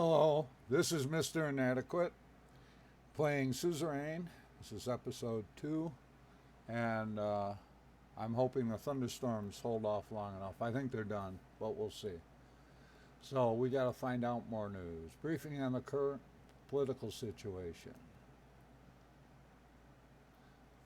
Hello, this is Mr. Inadequate playing Suzerain. This is episode 2, and I'm hoping the thunderstorms hold off long enough. I think they're done, but we'll see. So, we got to find out more news. Briefing on the current political situation.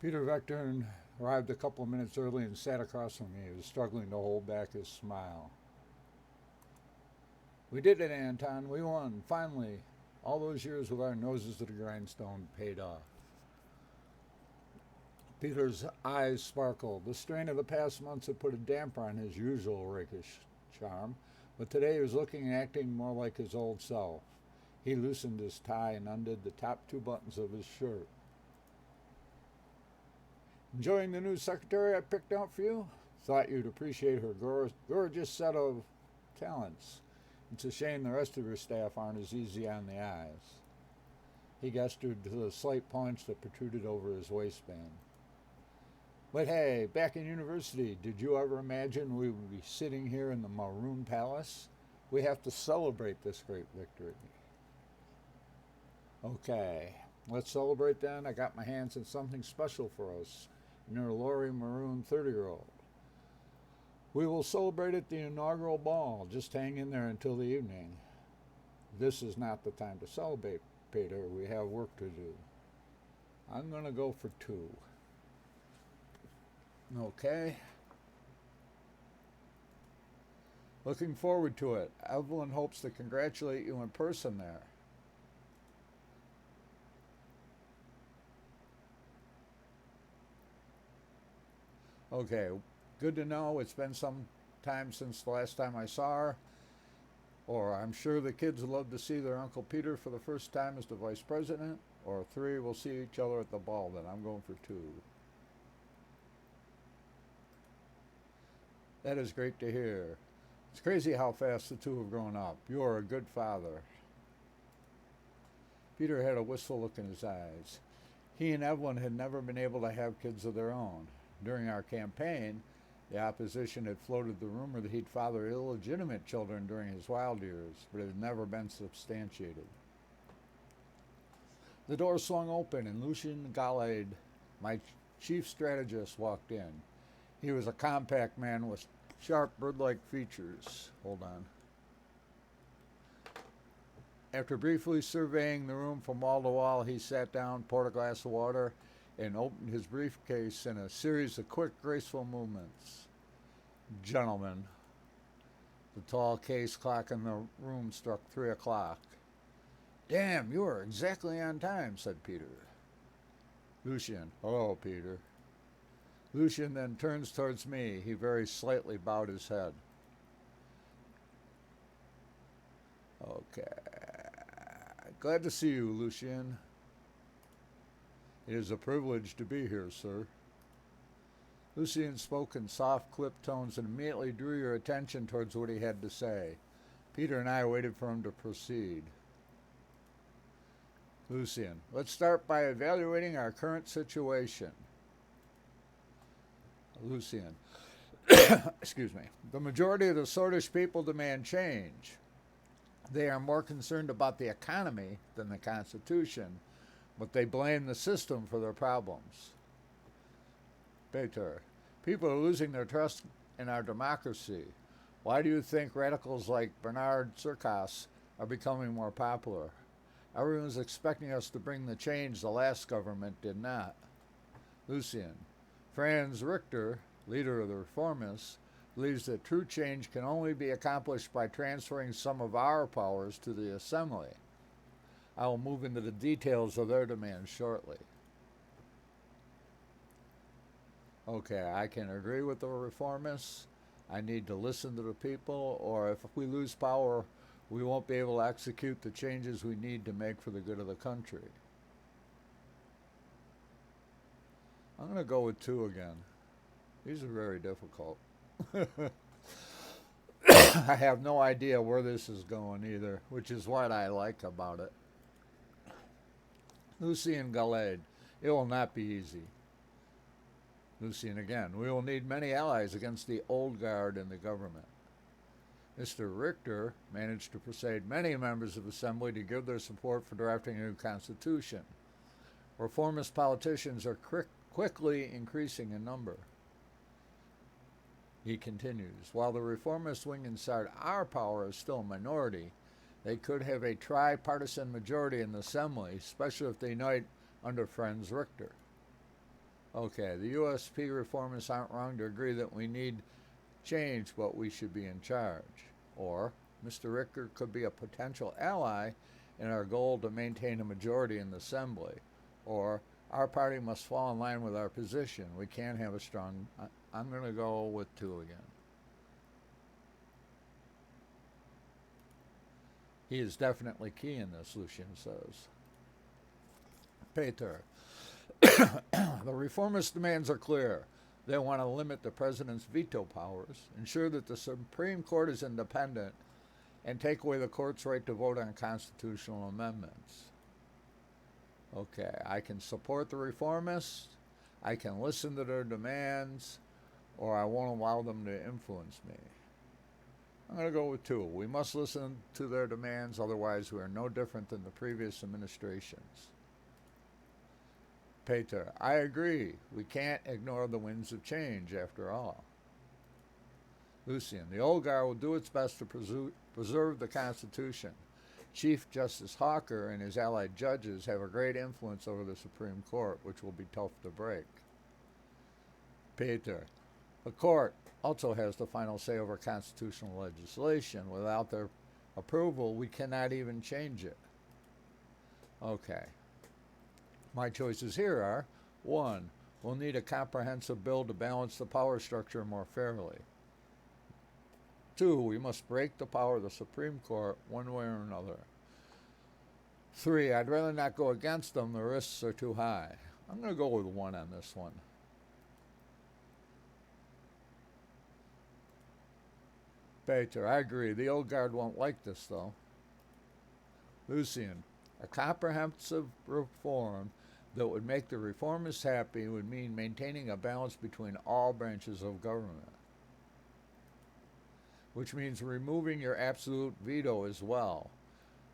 Peter Vectorn arrived a couple of minutes early and sat across from me. He was struggling to hold back his smile. We did it, Anton. We won. Finally. All those years with our noses to the grindstone paid off. Peter's eyes sparkled. The strain of the past months had put a damper on his usual rakish charm, but today he was looking and acting more like his old self. He loosened his tie and undid the top 2 buttons of his shirt. Enjoying the new secretary I picked out for you? Thought you'd appreciate her gorgeous set of talents. It's a shame the rest of your staff aren't as easy on the eyes. He gestured to the slight paunch that protruded over his waistband. But hey, back in university, did you ever imagine we would be sitting here in the Maroon Palace? We have to celebrate this great victory. Okay, let's celebrate then. I got my hands on something special for us, near Lori Maroon 30-year-old. We will celebrate at the inaugural ball. Just hang in there until the evening. This is not the time to celebrate, Peter. We have work to do. I'm going to go for 2. Okay. Looking forward to it. Evelyn hopes to congratulate you in person there. Okay. Good to know. It's been some time since the last time I saw her. Or I'm sure the kids would love to see their Uncle Peter for the first time as the vice president. Or 3, we'll see each other at the ball. Then I'm going for 2. That is great to hear. It's crazy how fast the 2 have grown up. You are a good father. Peter had a wistful look in his eyes. He and Evelyn had never been able to have kids of their own. During our campaign, the opposition had floated the rumor that he'd father illegitimate children during his wild years, but it had never been substantiated. The door swung open and Lucien Gallade, my chief strategist, walked in. He was a compact man with sharp bird-like features. Hold on. After briefly surveying the room from wall to wall, he sat down, poured a glass of water, and opened his briefcase in a series of quick, graceful movements. Gentlemen, the tall case clock in the room struck 3 o'clock. Damn, you are exactly on time, said Peter. Lucien, hello, Peter. Lucien then turns towards me. He very slightly bowed his head. Okay. Glad to see you, Lucien. It is a privilege to be here, sir. Lucien spoke in soft, clipped tones and immediately drew your attention towards what he had to say. Peter and I waited for him to proceed. Lucien, let's start by evaluating our current situation. Lucien, excuse me. The majority of the Swedish people demand change. They are more concerned about the economy than the Constitution, but they blame the system for their problems. Peter, people are losing their trust in our democracy. Why do you think radicals like Bernard Circas are becoming more popular? Everyone's expecting us to bring the change the last government did not. Lucien, Franz Richter, leader of the Reformists, believes that true change can only be accomplished by transferring some of our powers to the Assembly. I will move into the details of their demands shortly. Okay, I can agree with the Reformists. I need to listen to the people, or if we lose power, we won't be able to execute the changes we need to make for the good of the country. I'm going to go with 2 again. These are very difficult. I have no idea where this is going either, which is what I like about it. Lucien Gallade, it will not be easy. Lucien again, we will need many allies against the old guard in the government. Mr. Richter managed to persuade many members of the Assembly to give their support for drafting a new constitution. Reformist politicians are quickly increasing in number. He continues, while the reformist wing inside our power is still a minority, they could have a tripartisan majority in the Assembly, especially if they unite under Friends Richter. Okay, the USP reformists aren't wrong to agree that we need change, but we should be in charge. Or, Mr. Richter could be a potential ally in our goal to maintain a majority in the Assembly. Or, our party must fall in line with our position. We can't have a strong... I'm going to go with 2 again. He is definitely key in this, Lucian says. Peter. The reformist demands are clear. They want to limit the president's veto powers, ensure that the Supreme Court is independent, and take away the court's right to vote on constitutional amendments. Okay, I can support the reformists, I can listen to their demands, or I won't allow them to influence me. I'm going to go with 2. We must listen to their demands, otherwise we are no different than the previous administrations. Peter, I agree. We can't ignore the winds of change, after all. Lucian, the old guard will do its best to preserve the Constitution. Chief Justice Hawker and his allied judges have a great influence over the Supreme Court, which will be tough to break. Peter, the court also has the final say over constitutional legislation. Without their approval, we cannot even change it. Okay. My choices here are, 1, we'll need a comprehensive bill to balance the power structure more fairly. 2, we must break the power of the Supreme Court one way or another. 3, I'd rather not go against them. The risks are too high. I'm going to go with 1 on this one. Peter, I agree. The old guard won't like this, though. Lucian, a comprehensive reform that would make the reformists happy would mean maintaining a balance between all branches of government, which means removing your absolute veto as well.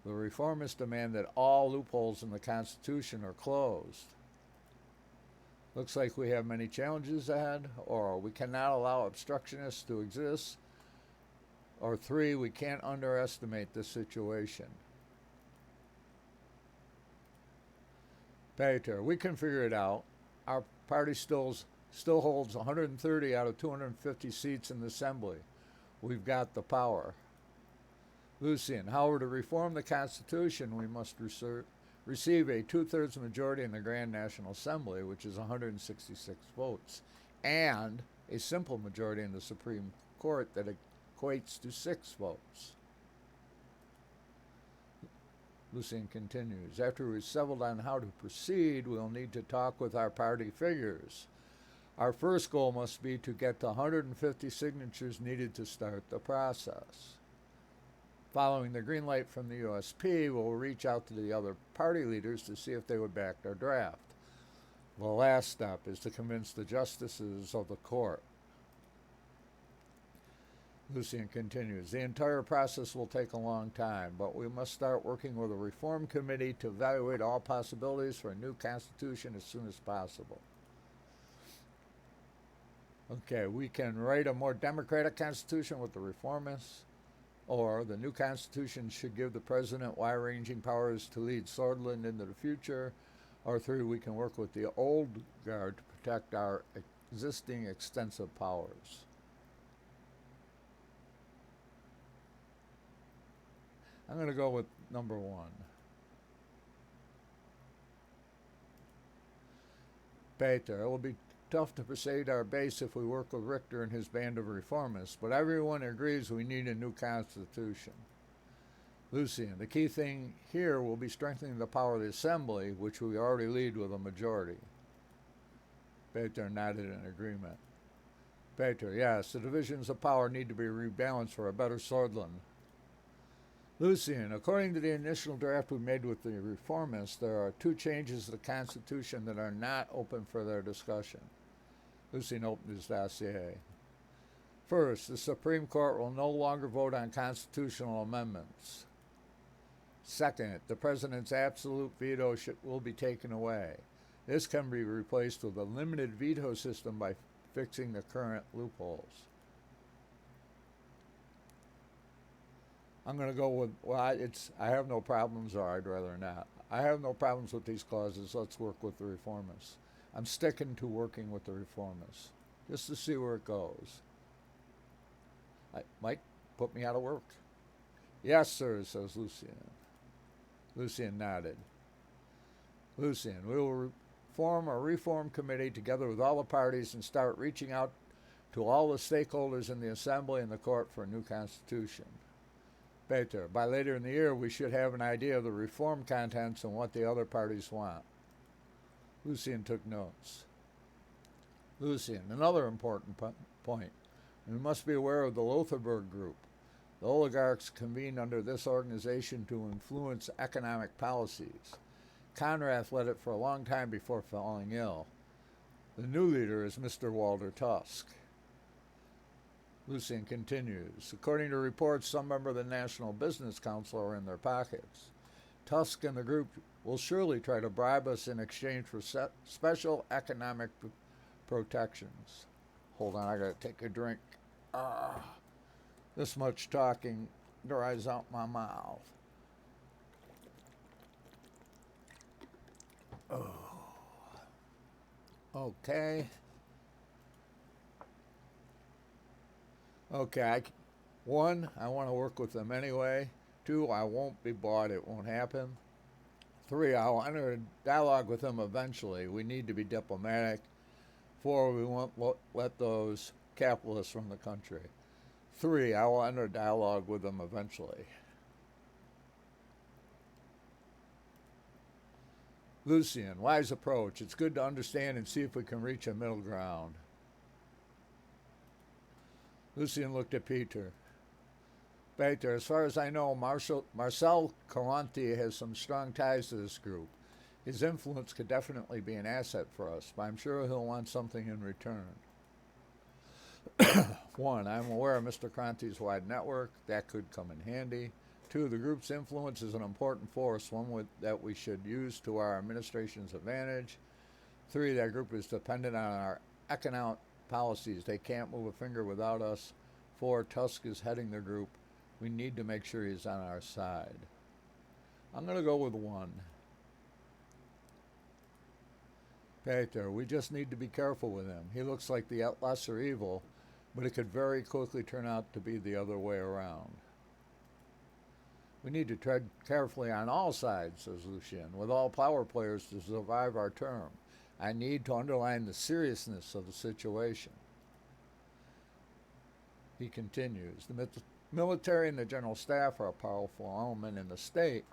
The reformists demand that all loopholes in the Constitution are closed. Looks like we have many challenges ahead, or we cannot allow obstructionists to exist, or 3, we can't underestimate this situation. Peter, we can figure it out. Our party still holds 130 out of 250 seats in the Assembly. We've got the power. Lucian, however, to reform the Constitution, we must receive a 2/3 majority in the Grand National Assembly, which is 166 votes, and a simple majority in the Supreme Court that equates to 6 votes. Lucian continues, after we've settled on how to proceed, we'll need to talk with our party figures. Our first goal must be to get the 150 signatures needed to start the process. Following the green light from the USP, we'll reach out to the other party leaders to see if they would back our draft. The last step is to convince the justices of the court. Lucian continues, the entire process will take a long time, but we must start working with a reform committee to evaluate all possibilities for a new constitution as soon as possible. Okay, we can write a more democratic constitution with the reformists, or the new constitution should give the president wide-ranging powers to lead Swordland into the future, or 3, we can work with the old guard to protect our existing extensive powers. I'm going to go with number 1. Peter, it will be tough to persuade our base if we work with Richter and his band of reformists, but everyone agrees we need a new constitution. Lucian, the key thing here will be strengthening the power of the Assembly, which we already lead with a majority. Peter nodded in agreement. Peter, yes, the divisions of power need to be rebalanced for a better Swordland. Lucian, according to the initial draft we made with the reformists, there are 2 changes to the Constitution that are not open for their discussion. Lucian opened his dossier. First, the Supreme Court will no longer vote on constitutional amendments. Second, the President's absolute veto will be taken away. This can be replaced with a limited veto system by fixing the current loopholes. I'm going to go with, I have no problems, or I'd rather not. I have no problems with these clauses. Let's work with the Reformists. I'm sticking to working with the Reformists, just to see where it goes. Mike, put me out of work. Yes, sir, says Lucien. Lucien nodded. Lucien, we will form a reform committee together with all the parties and start reaching out to all the stakeholders in the Assembly and the Court for a new constitution. Peter, by later in the year, we should have an idea of the reform contents and what the other parties want. Lucien took notes. Lucien, another important point. We must be aware of the Lotharberg Group. The oligarchs convened under this organization to influence economic policies. Conrath led it for a long time before falling ill. The new leader is Mr. Walter Tusk. Lucien continues. According to reports, some members of the National Business Council are in their pockets. Tusk and the group will surely try to bribe us in exchange for special economic protections. Hold on, I gotta take a drink. This much talking dries out my mouth. Oh. Okay. Okay. One, I want to work with them anyway. Two, I won't be bought. It won't happen. Three, I'll enter a dialogue with them eventually. We need to be diplomatic. Four, we won't let those capitalists from the country. Three, I will enter a dialogue with them eventually. Lucien, wise approach. It's good to understand and see if we can reach a middle ground. Lucien looked at Peter. Peter, as far as I know, Marcel Caranti has some strong ties to this group. His influence could definitely be an asset for us, but I'm sure he'll want something in return. One, I'm aware of Mr. Caranti's wide network. That could come in handy. Two, the group's influence is an important force, one that we should use to our administration's advantage. Three, that group is dependent on our economic policies. They can't move a finger without us. Four, Tusk is heading the group. We need to make sure he's on our side. I'm going to go with one. Peter, we just need to be careful with him. He looks like the lesser evil, but it could very quickly turn out to be the other way around. We need to tread carefully on all sides, says Lucien, with all power players to survive our term. I need to underline the seriousness of the situation. He continues, the military and the general staff are a powerful element in the state,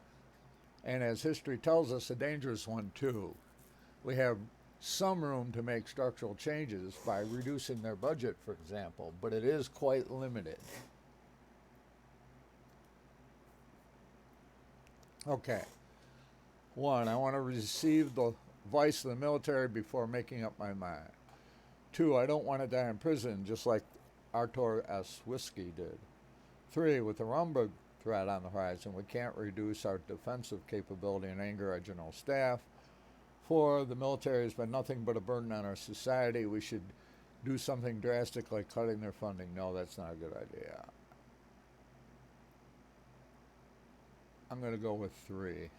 and as history tells us, a dangerous one too. We have some room to make structural changes by reducing their budget, for example, but it is quite limited. Okay. One, I want to receive the advice of the military before making up my mind. Two, I don't want to die in prison just like Arthur S. Whiskey did. Three, with the Rumberg threat on the horizon, we can't reduce our defensive capability and anger our general staff. Four, the military has been nothing but a burden on our society. We should do something drastic like cutting their funding. No, that's not a good idea. I'm going to go with three.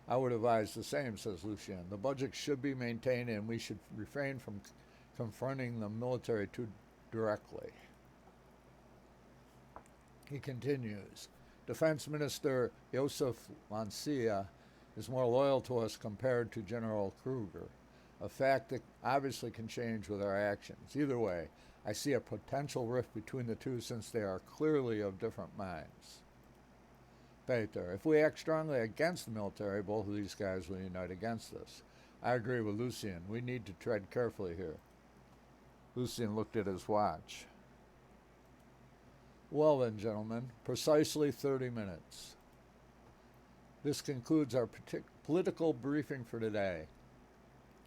I would advise the same, says Lucien. The budget should be maintained and we should refrain from confronting the military too directly. He continues. Defense Minister Josef Lancia is more loyal to us compared to General Kruger, a fact that obviously can change with our actions. Either way, I see a potential rift between the two since they are clearly of different minds. Peter, if we act strongly against the military, both of these guys will unite against us. I agree with Lucien. We need to tread carefully here. Lucien looked at his watch. Well then, gentlemen, precisely 30 minutes. This concludes our political briefing for today.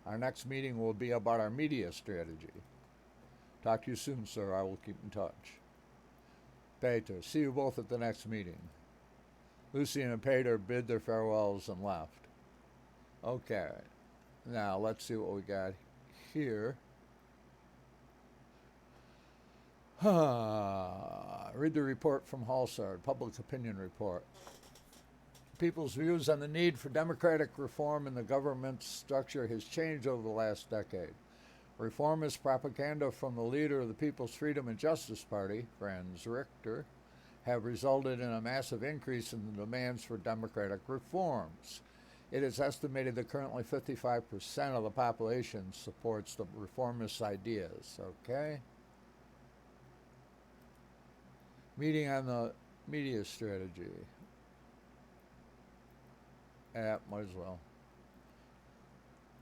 Our next meeting will be about our media strategy. Talk to you soon, sir. I will keep in touch. Peter, see you both at the next meeting. Lucian and Peter bid their farewells and left. Okay, now let's see what we got here. Read the report from Halsard, Public Opinion Report. People's views on the need for democratic reform in the government structure has changed over the last decade. Reformist propaganda from the leader of the People's Freedom and Justice Party, Franz Richter, have resulted in a massive increase in the demands for democratic reforms. It is estimated that currently 55% of the population supports the reformist ideas. Okay? Meeting on the media strategy. Might as well.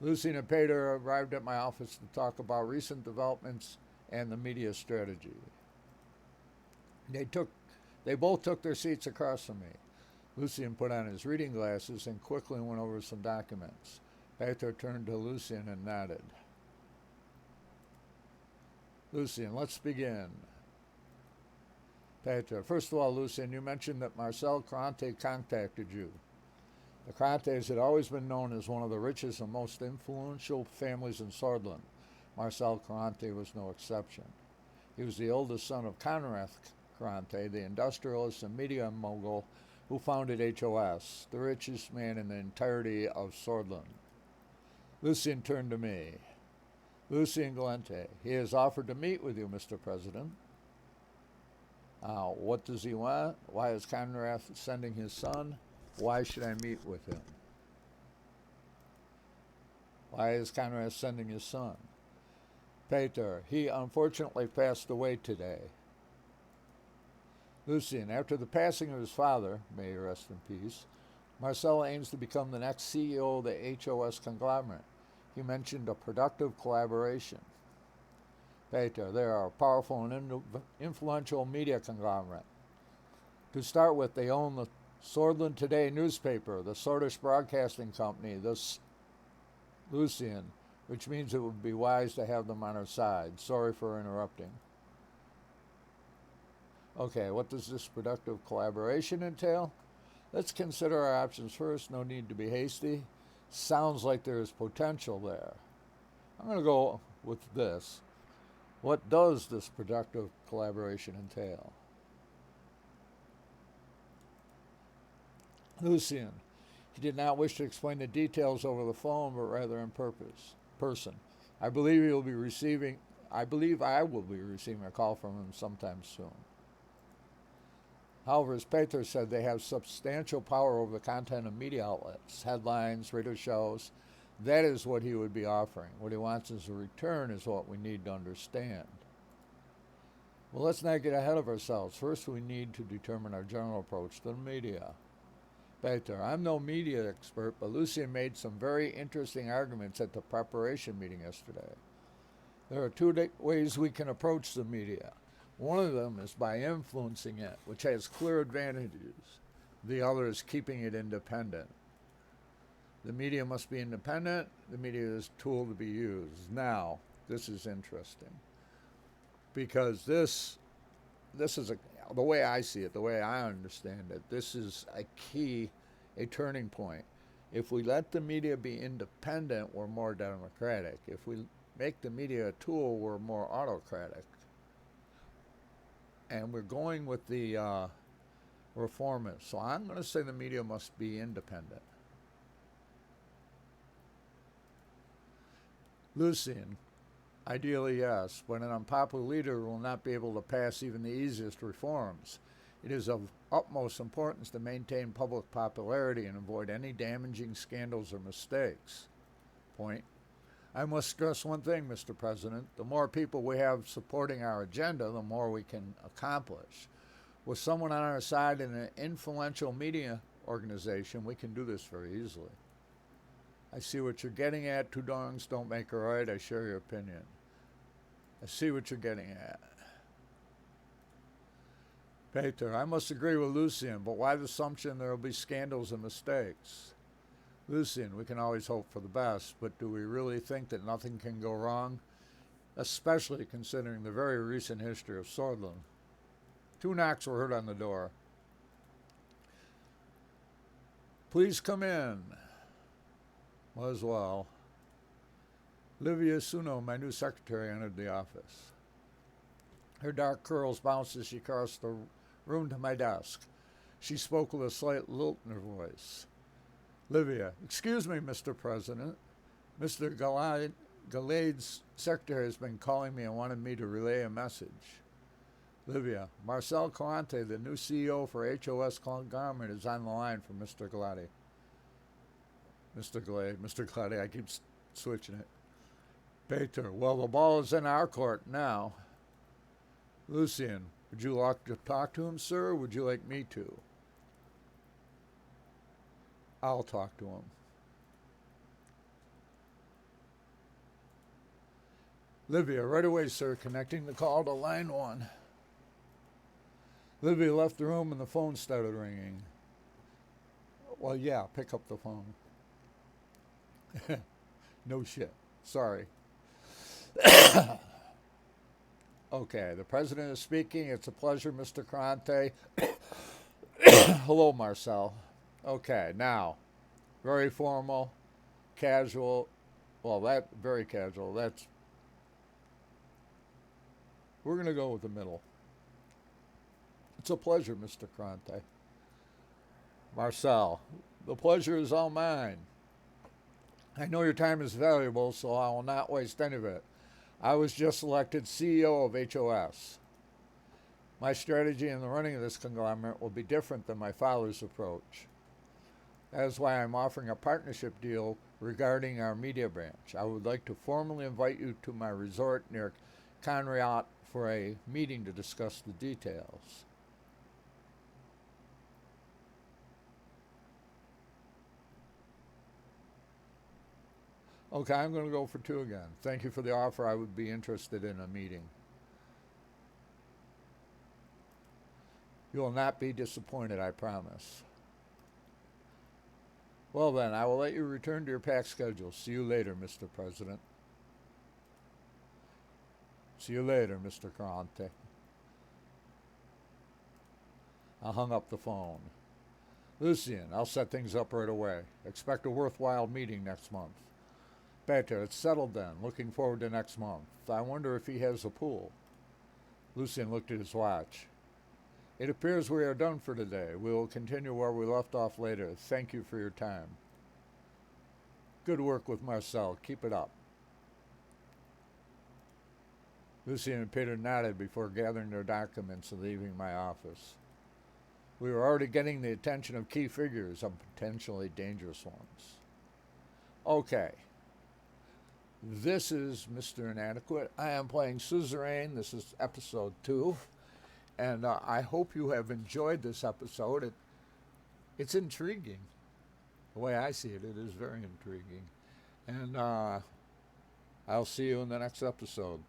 Lucian and Peter arrived at my office to talk about recent developments and the media strategy. They both took their seats across from me. Lucian put on his reading glasses and quickly went over some documents. Peter turned to Lucian and nodded. Lucian, let's begin. Peter, first of all, Lucian, you mentioned that Marcel Crante contacted you. The Crantes had always been known as one of the richest and most influential families in Sordland. Marcel Crante was no exception. He was the oldest son of Conrad Crante, the industrialist and media mogul who founded HOS, the richest man in the entirety of Sordland. Lucian turned to me. Lucian Galente, he has offered to meet with you, Mr. President. What does he want? Why is Conrad sending his son? Why should I meet with him? Why is Conrad sending his son? Peter, he unfortunately passed away today. Lucian, after the passing of his father, may he rest in peace, Marcel aims to become the next CEO of the HOS conglomerate. He mentioned a productive collaboration. Peter, they are a powerful and influential media conglomerate. To start with, they own the Sordland Today newspaper, the Sordish Broadcasting Company, Lucian, which means it would be wise to have them on our side. Sorry for interrupting. Okay, what does this productive collaboration entail? Let's consider our options first. No need to be hasty. Sounds like there is potential there. I'm going to go with this. What does this productive collaboration entail? Lucian, he did not wish to explain the details over the phone, but rather in person. I believe I will be receiving a call from him sometime soon. However, as Peter said, they have substantial power over the content of media outlets, headlines, radio shows. That is what he would be offering. What he wants as a return is what we need to understand. Well, let's not get ahead of ourselves. First, we need to determine our general approach to the media. Peter, I'm no media expert, but Lucian made some very interesting arguments at the preparation meeting yesterday. There are two ways we can approach the media. One of them is by influencing it, which has clear advantages. The other is keeping it independent. The media must be independent. The media is a tool to be used. Now, this is interesting because this is the way I see it, the way I understand it, this is a turning point. If we let the media be independent, we're more democratic. If we make the media a tool, we're more autocratic. And we're going with the reformists. So I'm going to say the media must be independent. Lucian, ideally yes, but an unpopular leader will not be able to pass even the easiest reforms. It is of utmost importance to maintain public popularity and avoid any damaging scandals or mistakes. Point. I must stress one thing, Mr. President. The more people we have supporting our agenda, the more we can accomplish. With someone on our side in an influential media organization, we can do this very easily. I see what you're getting at. Two dongs don't make a right. I share your opinion. I see what you're getting at. Peter, I must agree with Lucian, but why the assumption there will be scandals and mistakes? Lucian, we can always hope for the best, but do we really think that nothing can go wrong? Especially considering the very recent history of Swordland. 2 knocks were heard on the door. Please come in. Was well. Livia Suno, my new secretary, entered the office. Her dark curls bounced as she crossed the room to my desk. She spoke with a slight lilt in her voice. Livia, excuse me, Mr. President. Mr. Galade's secretary has been calling me and wanted me to relay a message. Livia, Marcel Calante, the new CEO for HOS Conglomerate, is on the line for Mr. Galade. Mr. Galade, I keep switching it. Peter, well, the ball is in our court now. Lucian, would you like to talk to him, sir, or would you like me to? I'll talk to him. Livia, right away, sir, connecting the call to line 1. Livia left the room and the phone started ringing. Well, yeah, pick up the phone. No shit. Sorry. Okay, the president is speaking. It's a pleasure, Mr. Crante. Hello, Marcel. Okay, now, very formal, casual. Well, very casual. We're going to go with the middle. It's a pleasure, Mr. Crante. Marcel, the pleasure is all mine. I know your time is valuable, so I will not waste any of it. I was just elected CEO of HOS. My strategy in the running of this conglomerate will be different than my father's approach. That is why I'm offering a partnership deal regarding our media branch. I would like to formally invite you to my resort near Conriat for a meeting to discuss the details. Okay, I'm going to go for 2 again. Thank you for the offer. I would be interested in a meeting. You will not be disappointed, I promise. Well then, I will let you return to your packed schedule. See you later, Mr. President. See you later, Mr. Crante. I hung up the phone. Lucian, I'll set things up right away. Expect a worthwhile meeting next month. Better, it's settled then. Looking forward to next month. I wonder if he has a pool. Lucian looked at his watch. It appears we are done for today. We will continue where we left off later. Thank you for your time. Good work with Marcel. Keep it up. Lucian and Peter nodded before gathering their documents and leaving my office. We were already getting the attention of key figures, and potentially dangerous ones. Okay. This is Mr. Inadequate. I am playing Suzerain. This is episode 2. And I hope you have enjoyed this episode. It's intriguing. The way I see it, it is very intriguing. And I'll see you in the next episode.